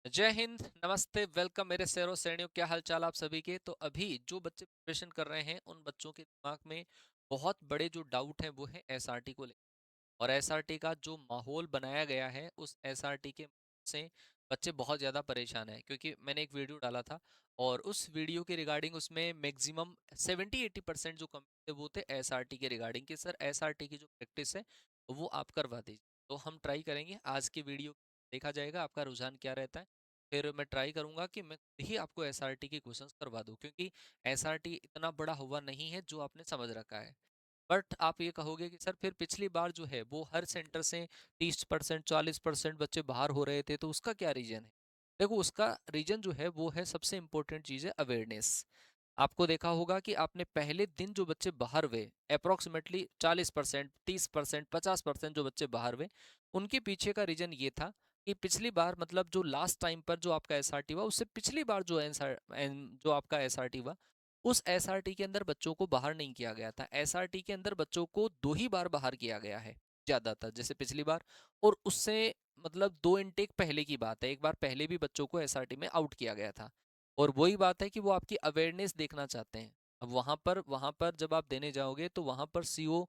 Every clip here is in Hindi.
जय हिंद, नमस्ते, वेलकम मेरे सैरो सैनियों। क्या हाल चाल आप सभी के। तो अभी जो बच्चे प्रिपरेशन कर रहे हैं उन बच्चों के दिमाग में बहुत बड़े जो डाउट हैं वो है एसआरटी को लेकर। और एसआरटी का जो माहौल बनाया गया है उस एसआरटी के से बच्चे बहुत ज़्यादा परेशान हैं, क्योंकि मैंने एक वीडियो डाला था और उस वीडियो के रिगार्डिंग उसमें मैक्सिमम 70-80% जो कमेंट थे वो थे एसआरटी के रिगार्डिंग कि सर एसआरटी की जो प्रैक्टिस है वो आप करवा दीजिए। तो हम ट्राई करेंगे आज की वीडियो, देखा जाएगा आपका रुझान क्या रहता है। फिर मैं ट्राई करूंगा कि मैं खुद ही आपको एसआरटी के क्वेश्चंस करवा दूं, क्योंकि एसआरटी इतना बड़ा हुआ नहीं है जो आपने समझ रखा है। बट आप ये कहोगे कि सर फिर पिछली बार जो है वो हर सेंटर से 30% 40% बच्चे बाहर हो रहे थे, तो उसका क्या रीजन है। देखो, उसका रीजन जो है वो है, सबसे इंपॉर्टेंट चीज़ है अवेयरनेस। आपको देखा होगा कि आपने पहले दिन जो बच्चे बाहर हुए, अप्रोक्सीमेटली 40% 30% 50% जो बच्चे बाहर हुए, उनके पीछे का रीजन ये था कि पिछली बार, मतलब जो लास्ट टाइम पर जो आपका एसआरटी हुआ, उससे पिछली बार जो जो आपका एसआरटी हुआ, उस एसआरटी के अंदर बच्चों को बाहर नहीं किया गया था। एसआरटी के अंदर बच्चों को 2 ही बार बाहर किया गया है ज्यादातर, जैसे पिछली बार और उससे मतलब 2 इनटेक पहले की बात है। एक बार पहले भी बच्चों को एसआरटी में आउट किया गया था। और वही बात है कि वो आपकी अवेयरनेस देखना चाहते हैं। अब वहां पर जब आप देने जाओगे तो वहां पर सीओ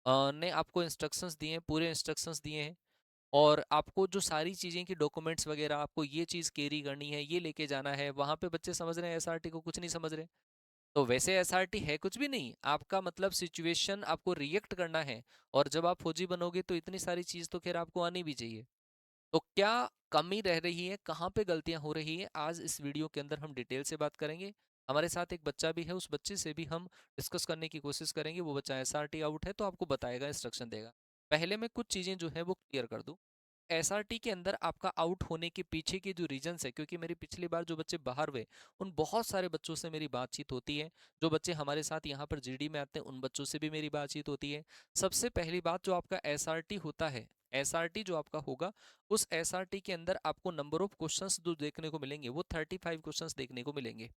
ने आपको इंस्ट्रक्शंस दिए हैं, पूरे इंस्ट्रक्शंस दिए हैं। और आपको जो सारी चीज़ें की डॉक्यूमेंट्स वगैरह, आपको ये चीज़ कैरी करनी है, ये लेके जाना है। वहां पे बच्चे समझ रहे हैं एसआरटी को, कुछ नहीं समझ रहे। तो वैसे एसआरटी है कुछ भी नहीं, आपका मतलब सिचुएशन आपको रिएक्ट करना है। और जब आप फौजी बनोगे तो इतनी सारी चीज़ तो खैर आपको आनी भी चाहिए। तो क्या कमी रह रही है, कहाँ पे गलतियां हो रही है, आज इस वीडियो के अंदर हम डिटेल से बात करेंगे। हमारे साथ एक बच्चा भी है, उस बच्चे से भी हम डिस्कस करने की कोशिश करेंगे। वो बच्चा एसआरटी आउट है तो आपको बताएगा, इंस्ट्रक्शन देगा। पहले मैं कुछ चीज़ें जो है वो क्लियर कर दूं। एसआरटी के अंदर आपका आउट होने के पीछे के जो रीजंस है, क्योंकि मेरी पिछली बार जो बच्चे बाहर हुए उन बहुत सारे बच्चों से मेरी बातचीत होती है। जो बच्चे हमारे साथ यहाँ पर जीडी में आते हैं उन बच्चों से भी मेरी बातचीत होती है। सबसे पहली बात, जो आपका एसआरटी होता है, एसआरटी जो आपका होगा, उस एसआरटी के अंदर आपको नंबर ऑफ क्वेश्चंस जो देखने को मिलेंगे वो 35 क्वेश्चंस देखने को मिलेंगे।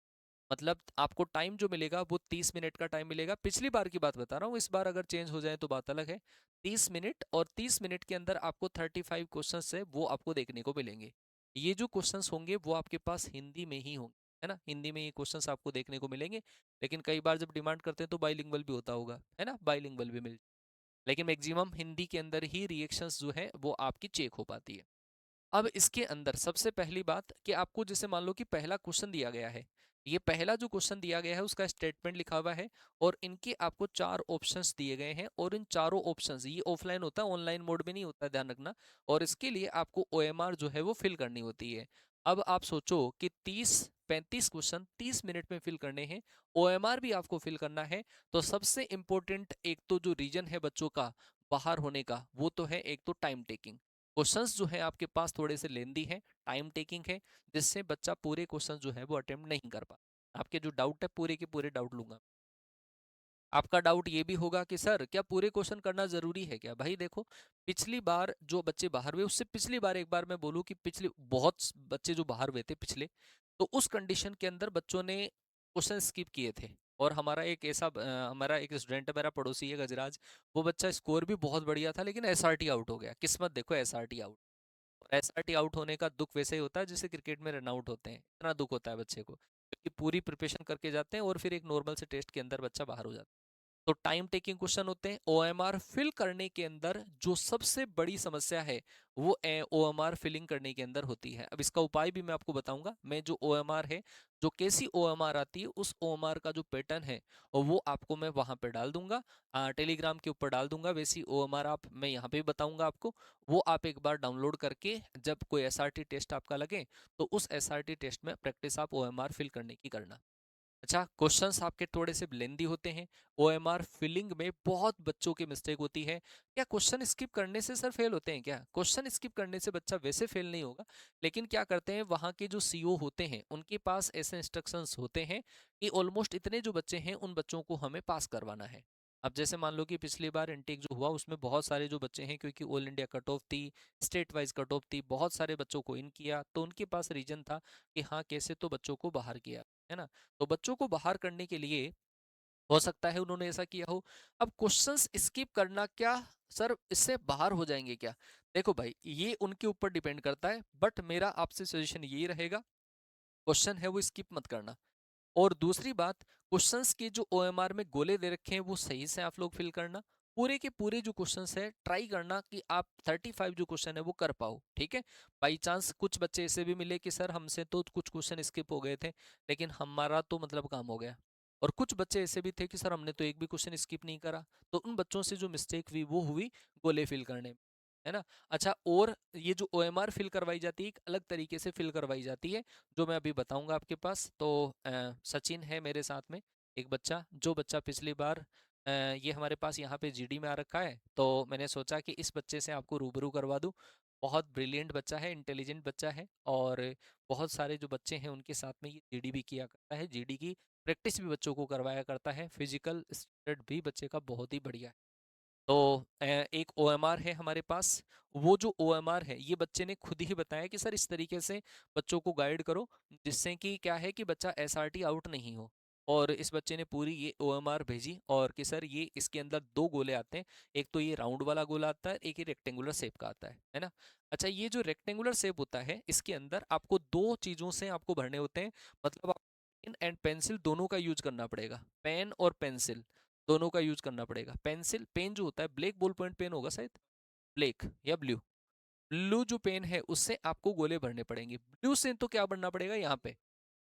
मतलब आपको टाइम जो मिलेगा वो 30 मिनट का टाइम मिलेगा। पिछली बार की बात बता रहा हूँ, इस बार अगर चेंज हो जाए तो बात अलग है। 30 मिनट, और 30 मिनट के अंदर आपको 35 क्वेश्चंस है वो आपको देखने को मिलेंगे। ये जो क्वेश्चंस होंगे वो आपके पास हिंदी में ही होंगे, है ना, हिंदी में ये क्वेश्चंस आपको देखने को मिलेंगे। लेकिन कई बार जब डिमांड करते हैं तो बाइलिंगुअल भी होता होगा, है ना, बाइलिंगुअल भी मिल। लेकिन मैक्सिमम हिंदी के अंदर ही रिएक्शंस जो है वो आपकी चेक हो पाती है। अब इसके अंदर सबसे पहली बात कि आपको, जैसे मान लो कि पहला क्वेश्चन दिया गया है, ये पहला जो क्वेश्चन दिया गया है उसका स्टेटमेंट लिखा हुआ है। और इनके आपको 4 ऑप्शंस दिए गए हैं, और इन चारों ऑप्शंस, ये ऑफलाइन होता है, ऑनलाइन मोड में नहीं होता, ध्यान रखना। और इसके लिए आपको ओएमआर जो है वो फिल करनी होती है। अब आप सोचो कि 30-35 क्वेश्चन 30 मिनट में फिल करने हैं, ओएमआर भी आपको फिल करना है। तो सबसे इंपॉर्टेंट एक तो जो रीजन है बच्चों का बाहर होने का, वो तो है एक तो टाइम टेकिंग। क्वेश्चंस जो है आपके पास थोड़े से लेंदी है, टाइम टेकिंग है, जिससे बच्चा पूरे क्वेश्चंस जो है वो अटेम्प्ट नहीं कर पा। आपके जो डाउट है पूरे के पूरे डाउट लूंगा। आपका डाउट ये भी होगा कि सर क्या पूरे क्वेश्चन करना जरूरी है क्या। भाई देखो, पिछली बार जो बच्चे बाहर हुए, उससे पिछली बार एक बार मैं बोलूँ कि पिछले बच्चे जो बाहर हुए थे पिछले, तो उस कंडीशन के अंदर बच्चों ने क्वेश्चन स्किप किए थे। और हमारा एक स्टूडेंट है, मेरा पड़ोसी है गजराज, वो बच्चा स्कोर भी बहुत बढ़िया था लेकिन एसआरटी आउट हो गया। किस्मत देखो, एसआरटी आउट। एसआरटी आउट होने का दुख वैसे ही होता है जैसे क्रिकेट में रन आउट होते हैं, इतना दुख होता है बच्चे को, क्योंकि पूरी प्रिपरेशन करके जाते हैं और फिर एक नॉर्मल से टेस्ट के अंदर बच्चा बाहर हो जाता है। तो टाइम टेकिंग क्वेश्चन होते हैं। ओएमआर फिल करने के अंदर जो सबसे बड़ी समस्या है वो ओएमआर फिलिंग करने के अंदर होती है। अब इसका उपाय भी मैं आपको बताऊंगा। मैं जो ओएमआर है, जो कैसी ओएमआर आती है, उस ओएमआर का जो पैटर्न है और वो आपको मैं वहां पे डाल दूंगा, टेलीग्राम के ऊपर डाल दूंगा। वैसी ओएमआर आप, मैं यहाँ पे भी बताऊंगा आपको। वो आप एक बार डाउनलोड करके जब कोई एसआरटी टेस्ट आपका लगे तो उस एसआरटी टेस्ट में प्रैक्टिस आप ओएमआर फिल करने की करना। अच्छा, क्वेश्चंस आपके थोड़े से लेंदी होते हैं। ओएमआर फिलिंग में बहुत बच्चों की मिस्टेक होती है। क्या क्वेश्चन स्किप करने से सर फेल होते हैं क्या। क्वेश्चन स्किप करने से बच्चा वैसे फेल नहीं होगा, लेकिन क्या करते हैं वहाँ के जो सीईओ होते हैं उनके पास ऐसे इंस्ट्रक्शंस होते हैं कि ऑलमोस्ट इतने जो बच्चे हैं उन बच्चों को हमें पास करवाना है। अब जैसे मान लो कि पिछली बार इनटेक जो हुआ उसमें बहुत सारे जो बच्चे हैं, क्योंकि ऑल इंडिया कट ऑफ थी, स्टेट वाइज कट ऑफ थी, बहुत सारे बच्चों को इन किया, तो उनके पास रीजन था कि हाँ कैसे तो बच्चों को बाहर किया, है ना। तो बच्चों को बाहर करने के लिए हो सकता है उन्होंने ऐसा किया हो। अब क्वेश्चंस स्किप करना, क्या सर इससे बाहर हो जाएंगे क्या। देखो भाई, ये उनके ऊपर डिपेंड करता है, बट मेरा आपसे सजेशन यही रहेगा, क्वेश्चन है वो स्किप मत करना। और दूसरी बात, क्वेश्चंस के जो ओएमआर में गोले दे रखे हैं वो सही से आप लोग फिल करना। पूरे के पूरे जो क्वेश्चंस है ट्राई करना कि आप 35 जो क्वेश्चन है वो कर पाओ, ठीक है। बाई चांस कुछ बच्चे ऐसे भी मिले कि सर हमसे तो कुछ क्वेश्चन स्किप हो गए थे, लेकिन हमारा तो मतलब काम हो गया। और कुछ बच्चे ऐसे भी थे कि सर हमने तो एक भी क्वेश्चन स्किप नहीं करा। तो उन बच्चों से जो मिस्टेक हुई वो हुई गोले फिल करने में, है ना। अच्छा, और ये जो ओएमआर फिल करवाई जाती है एक अलग तरीके से फिल करवाई जाती है, जो मैं अभी बताऊंगा आपके पास। तो सचिन है मेरे साथ में एक बच्चा, जो बच्चा पिछली बार ये हमारे पास यहाँ पे जीडी में आ रखा है, तो मैंने सोचा कि इस बच्चे से आपको रूबरू करवा दूँ। बहुत ब्रिलियंट बच्चा है, इंटेलिजेंट बच्चा है, और बहुत सारे जो बच्चे हैं उनके साथ में ये जीडी भी किया करता है, जीडी की प्रैक्टिस भी बच्चों को करवाया करता है, फिजिकल स्टैंडर्ड भी बच्चे का बहुत ही बढ़िया है। तो एक ओएमआर है हमारे पास। वो जो ओएमआर है ये बच्चे ने खुद ही बताया कि सर इस तरीके से बच्चों को गाइड करो जिससे कि क्या है कि बच्चा एसआरटी आउट नहीं हो। और इस बच्चे ने पूरी ये ओएमआर भेजी, और कि सर ये इसके अंदर दो गोले आते हैं, एक तो ये राउंड वाला गोला आता है, एक ये रेक्टेंगुलर शेप का आता है ना। अच्छा, ये जो रेक्टेंगुलर शेप होता है इसके अंदर आपको दो चीजों से आपको भरने होते हैं, मतलब आप पेन एंड पेंसिल दोनों का यूज करना पड़ेगा, पेन और पेंसिल दोनों का यूज करना पड़ेगा। पेंसिल पेन जो होता है ब्लैक बॉल पॉइंट पेन होगा शायद, ब्लैक या ब्लू, ब्लू जो पेन है उससे आपको गोले भरने पड़ेंगे। ब्लू से तो क्या भरना पड़ेगा यहाँ पे,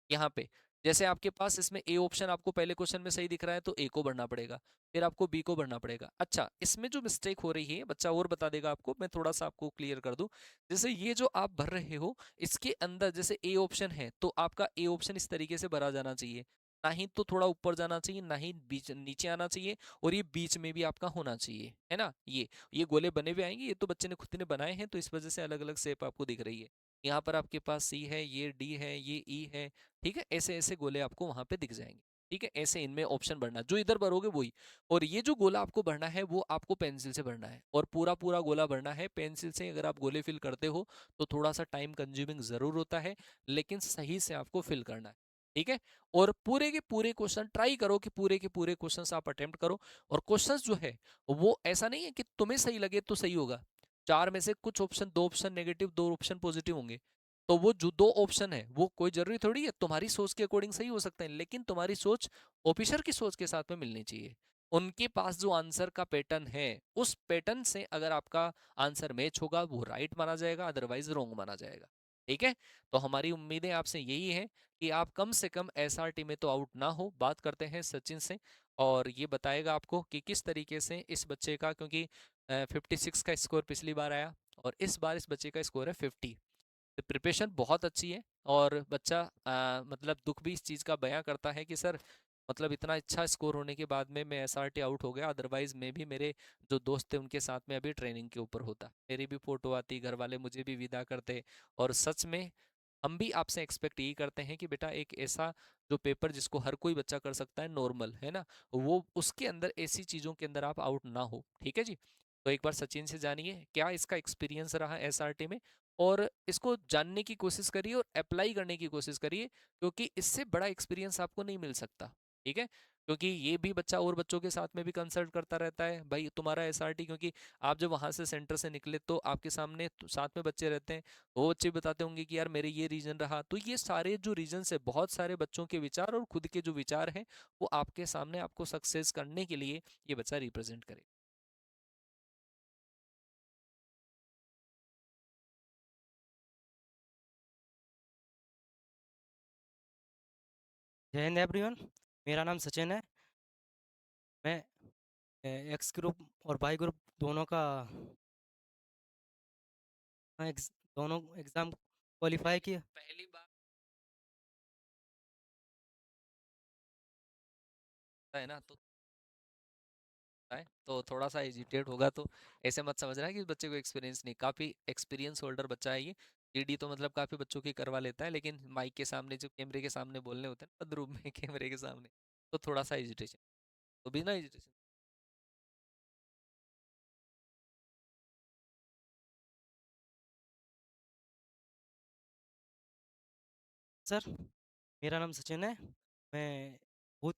यहाँ पे जैसे आपके पास इसमें ए ऑप्शन आपको पहले क्वेश्चन में सही दिख रहा है तो ए को भरना पड़ेगा, फिर आपको बी को भरना पड़ेगा। अच्छा, इसमें जो मिस्टेक हो रही है बच्चा और बता देगा आपको, मैं थोड़ा सा आपको क्लियर कर दूं। जैसे ये जो आप भर रहे हो इसके अंदर जैसे ए ऑप्शन है तो आपका ए ऑप्शन इस तरीके से भरा जाना चाहिए, ना ही तो थोड़ा ऊपर जाना चाहिए, ना ही बीच नीचे आना चाहिए, और ये बीच में भी आपका होना चाहिए, है ना। ये गोले बने हुए आएंगे, ये तो बच्चे ने खुद ने बनाए हैं तो इस वजह से अलग अलग शेप आपको दिख रही है। यहाँ पर आपके पास सी है, ये डी है, ये ई है, ठीक है। ऐसे ऐसे गोले आपको वहां पे दिख जाएंगे, ठीक है। ऐसे इनमें ऑप्शन भरना, जो इधर भरोगे वही। और ये जो गोला आपको भरना है वो आपको पेंसिल से भरना है, और पूरा पूरा गोला भरना है पेंसिल से। अगर आप गोले फिल करते हो तो थोड़ा सा टाइम कंज्यूमिंग जरूर होता है, लेकिन सही से आपको फिल करना है, ठीक है। और पूरे के पूरे क्वेश्चन ट्राई करो कि पूरे के पूरे क्वेश्चंस आप अटेम्प्ट करो। और क्वेश्चंस जो है वो ऐसा नहीं है कि तुम्हें सही लगे तो सही होगा, चार में से कुछ ऑप्शन, दो ऑप्शन नेगेटिव, दो ऑप्शन पॉजिटिव होंगे। तो वो जो दो ऑप्शन है वो कोई जरूरी थोड़ी है तुम्हारी सोच के अकॉर्डिंग सही हो सकते हैं, लेकिन तुम्हारी सोच ऑफिसर की सोच के साथ में मिलनी चाहिए। उनके पास जो आंसर का पैटर्न है उस पैटर्न से अगर आपका आंसर मैच होगा वो राइट माना जाएगा, अदरवाइज रॉन्ग माना जाएगा, ठीक है। तो हमारी उम्मीदें आपसे यही है कि आप कम से कम एसआरटी में तो आउट ना हो। बात करते हैं सचिन से, और ये बताएगा आपको कि किस तरीके से इस बच्चे का, क्योंकि 56 का स्कोर पिछली बार आया और इस बार इस बच्चे का स्कोर है 50। तो प्रिपरेशन बहुत अच्छी है, और बच्चा मतलब दुख भी इस चीज़ का बयां करता है कि सर मतलब इतना अच्छा स्कोर होने के बाद में मैं एसआरटी आउट हो गया, अदरवाइज मैं भी मेरे जो दोस्त थे उनके साथ में अभी ट्रेनिंग के ऊपर होता, मेरी भी फोटो आती, घर वाले मुझे भी विदा करते। और सच में हम भी आपसे एक्सपेक्ट यही करते हैं कि बेटा एक ऐसा जो पेपर जिसको हर कोई बच्चा कर सकता है, नॉर्मल है ना, वो उसके अंदर ऐसी चीज़ों के अंदर आप आउट ना हो, ठीक है जी। तो एक बार सचिन से जानिए क्या इसका एक्सपीरियंस रहा एसआरटी में, और इसको जानने की कोशिश करिए और अप्लाई करने की कोशिश करिए, क्योंकि इससे बड़ा एक्सपीरियंस आपको नहीं मिल सकता, ठीक है। क्योंकि ये भी बच्चा और बच्चों के साथ में भी कंसल्ट करता रहता है भाई तुम्हारा एसआरटी, क्योंकि आप जब वहां से सेंटर से निकले तो आपके सामने साथ में बच्चे रहते हैं, वो बच्चे बताते होंगे कि यार मेरे ये रीजन रहा। तो ये सारे जो रीजन है बहुत सारे बच्चों के विचार और खुद के जो विचार हैं वो आपके सामने आपको सक्सेस करने के लिए ये बच्चा रिप्रेजेंट करे। जय हिंद एवरीवन। मेरा नाम सचिन है। मैं एक्स ग्रुप और वाई ग्रुप दोनों का दोनों एग्ज़ाम क्वालिफाई किया। पहली बार है ना, तो थोड़ा सा एजिटेट होगा, तो ऐसे मत समझना कि इस बच्चे को एक्सपीरियंस नहीं, काफी एक्सपीरियंस होल्डर बच्चा है ये। जीडी तो मतलब काफी बच्चों की करवा लेता है, लेकिन माइक के सामने जो कैमरे के सामने बोलने होते हैं ना, रूम में कैमरे के सामने, तो थोड़ा सा एजिटेशन, तो बिना एजिटेशन। सर, मेरा नाम सचिन है। मैं बहुत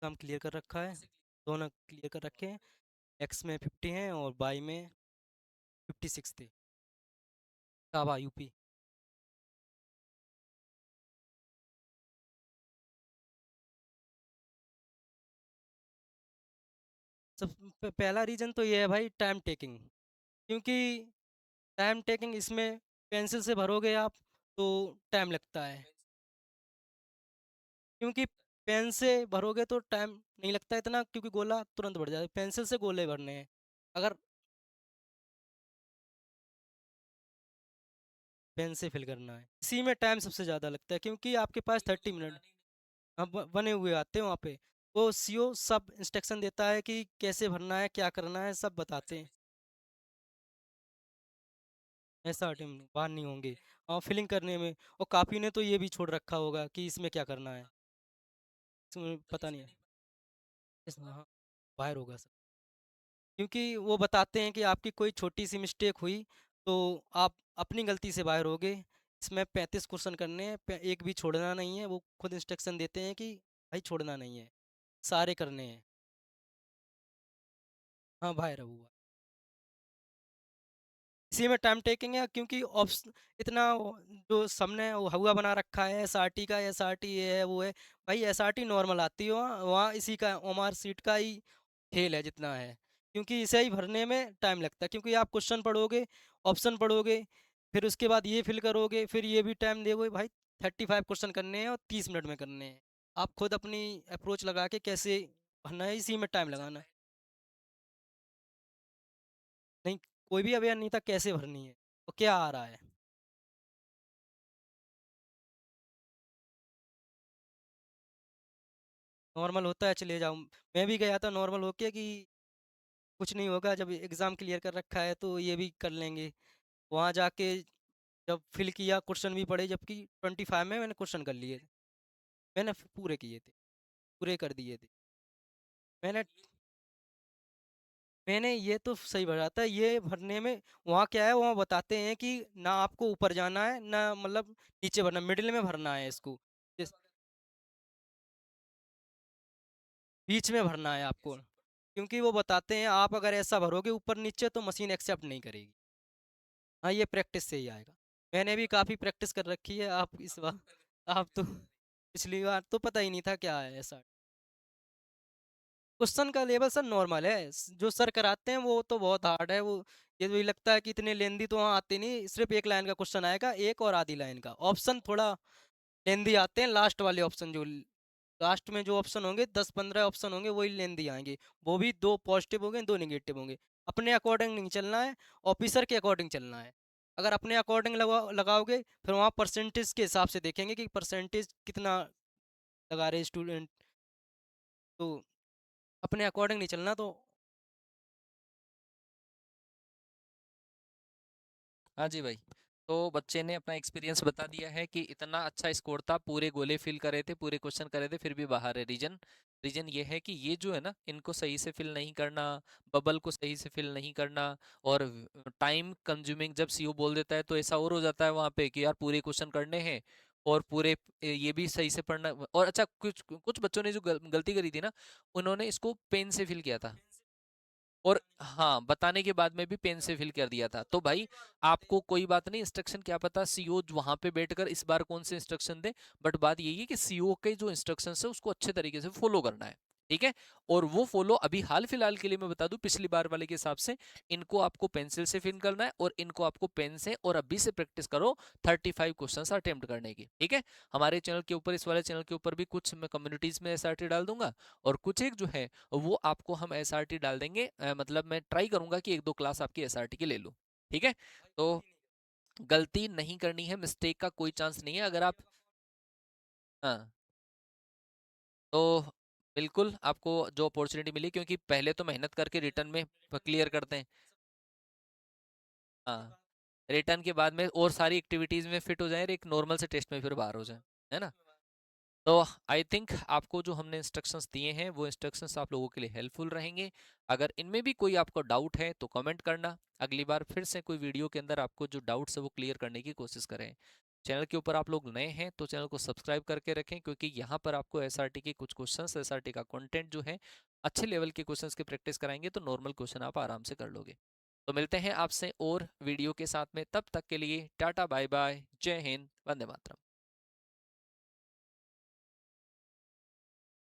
काम क्लियर कर रखा है। दोनों क्लियर कर रखे हैं। एक्स में 50 हैं और वाई में 56 थे। इटावा यूपी। सब पहला रीज़न तो ये है भाई, टाइम टेकिंग। क्योंकि टाइम टेकिंग इसमें पेंसिल से भरोगे आप तो टाइम लगता है। क्योंकि पेन से भरोगे तो टाइम नहीं लगता इतना, क्योंकि गोला तुरंत भर जाता है। पेंसिल से गोले भरने हैं। अगर पेन से फिल करना है, इसी में टाइम सबसे ज़्यादा लगता है, क्योंकि आपके पास 30 मिनट अब बने हुए आते हैं वहाँ पे। वो सीओ सब इंस्ट्रक्शन देता है कि कैसे भरना है, क्या करना है, सब बताते हैं। ऐसा टीम बाहर नहीं होंगे। और फिलिंग करने में, और कापी ने तो ये भी छोड़ रखा होगा कि इसमें क्या करना है। इसमें पता नहीं है। हाँ, बाहर होगा सब। क्योंकि वो बताते हैं कि आपकी कोई छोटी सी मिस्टेक हुई तो आप अपनी गलती से बाहर होगे। इसमें 35 क्वेश्चन करने हैं, एक भी छोड़ना नहीं है। वो खुद इंस्ट्रक्शन देते हैं कि भाई छोड़ना नहीं है, सारे करने हैं। हाँ बाहर हुआ। इसी में टाइम टेकिंग है, क्योंकि ऑप्शन इतना जो सबने वो हुआ बना रखा है एसआरटी का, एसआरटी ये है वो है। भाई एसआरटी नॉर्मल आती है वहाँ वहाँ इसी का ओमार सीट का ही खेल है जितना है। क्योंकि इसे ही भरने में टाइम लगता है, क्योंकि आप क्वेश्चन पढ़ोगे, ऑप्शन पढ़ोगे, फिर उसके बाद ये फिल करोगे, फिर ये भी टाइम दोगे भाई। 35 क्वेश्चन करने हैं और 30 मिनट में करने हैं। आप खुद अपनी अप्रोच लगा के कैसे भरना है, इसी में टाइम लगाना है। नहीं, कोई भी अवेयर नहीं था कैसे भरनी है और क्या आ रहा है। नॉर्मल होता है चले जाओ। मैं भी गया था नॉर्मल होके कि कुछ नहीं होगा, जब एग्ज़ाम क्लियर कर रखा है तो ये भी कर लेंगे। वहाँ जाके जब फिल किया, क्वेश्चन भी पढ़े, जबकि 25 में मैंने क्वेश्चन कर लिए थे। मैंने पूरे किए थे, पूरे कर दिए थे। मैंने मैंने ये तो सही भरा था। ये भरने में वहाँ क्या है, वहाँ बताते हैं कि ना आपको ऊपर जाना है ना मतलब नीचे भरना, मिडिल में भरना है इसको। बीच में भरना है आपको। क्योंकि वो बताते हैं आप अगर ऐसा भरोगे ऊपर नीचे तो मशीन एक्सेप्ट नहीं करेगी। हाँ ये प्रैक्टिस से ही आएगा। मैंने भी काफ़ी प्रैक्टिस कर रखी है। आप इस बार आप तो पिछली बार तो पता ही नहीं था क्या है ऐसा। क्वेश्चन का लेवल सर नॉर्मल है। जो सर कराते हैं वो तो बहुत हार्ड है। वो ये भी लगता है कि इतने लेंदी तो वहाँ आते नहीं। सिर्फ एक लाइन का क्वेश्चन आएगा, एक और आधी लाइन का। ऑप्शन थोड़ा लेंदी आते हैं, लास्ट वाले ऑप्शन जो लास्ट में जो ऑप्शन होंगे 10-15 ऑप्शन होंगे वही लेंदी आएंगे। वो भी दो पॉजिटिव होंगे, दो निगेटिव होंगे। अपने अकॉर्डिंग नहीं चलना है, ऑफिसर के अकॉर्डिंग चलना है। अगर अपने अकॉर्डिंग लगाओगे फिर वहाँ परसेंटेज के हिसाब से देखेंगे कि परसेंटेज कितना लगा रहे स्टूडेंट। तो अपने अकॉर्डिंग नहीं चलना तो। हाँ जी भाई। तो बच्चे ने अपना एक्सपीरियंस बता दिया है कि इतना अच्छा स्कोर था, पूरे गोले फिल करे थे, पूरे क्वेश्चन करे थे, फिर भी बाहर है। रीजन रीजन ये है कि ये जो है ना, इनको सही से फिल नहीं करना, बबल को सही से फिल नहीं करना। और टाइम कंज्यूमिंग जब सीओ बोल देता है तो ऐसा और हो जाता है वहाँ पे कि यार पूरे क्वेश्चन करने हैं और पूरे ये भी सही से पढ़ना। और अच्छा, कुछ कुछ बच्चों ने जो गलती करी थी ना, उन्होंने इसको पेन से फिल किया था। और हाँ, बताने के बाद में भी पेन से फिल कर दिया था। तो भाई आपको कोई बात नहीं, इंस्ट्रक्शन क्या पता सीओ वहां पे बैठकर इस बार कौन से इंस्ट्रक्शन दे, बट बात यही है कि सीओ के जो इंस्ट्रक्शन है उसको अच्छे तरीके से फॉलो करना है। ठीक है। और वो फॉलो अभी हाल फिलहाल के लिए मैं बता दूं, पिछली बार वाले के हिसाब से इनको आपको पेंसिल से फिल करना है और इनको आपको पेन से और अभी से प्रैक्टिस करो 35 क्वेश्चन अटेम्प्ट करने की। ठीक है। हमारे चैनल के ऊपर, इस वाले चैनल के ऊपर भी कुछ मैं कम्युनिटीज में एसआरटी डाल दूंगा, और कुछ एक जो है वो आपको हम एसआरटी डाल देंगे। मतलब मैं ट्राई करूंगा कि एक दो क्लास आपकी एसआरटी की ले लूं। ठीक है। तो गलती नहीं करनी है, मिस्टेक का कोई चांस नहीं है अगर आप। हाँ। तो बिल्कुल आपको जो अपॉर्चुनिटी मिली, क्योंकि पहले तो मेहनत करके रिटर्न में क्लियर करते हैं। हाँ, रिटर्न के बाद में और सारी एक्टिविटीज में फिट हो जाए और एक नॉर्मल से टेस्ट में फिर बाहर हो जाए, है ना। तो आई थिंक आपको जो हमने इंस्ट्रक्शंस दिए हैं वो इंस्ट्रक्शंस आप लोगों के लिए हेल्पफुल रहेंगे। अगर इनमें भी कोई आपको डाउट है तो कमेंट करना, अगली बार फिर से कोई वीडियो के अंदर आपको जो डाउट्स है वो क्लियर करने की कोशिश करें। चैनल के ऊपर आप लोग नए हैं तो चैनल को सब्सक्राइब करके रखें, क्योंकि यहाँ पर आपको एसआरटी के कुछ क्वेश्चंस, एसआरटी का कंटेंट जो है अच्छे लेवल के क्वेश्चंस की प्रैक्टिस कराएंगे, तो नॉर्मल क्वेश्चन आप आराम से कर लोगे। तो मिलते हैं आपसे और वीडियो के साथ में, तब तक के लिए टाटा बाय बाय, जय हिंद, वंदे मातरम।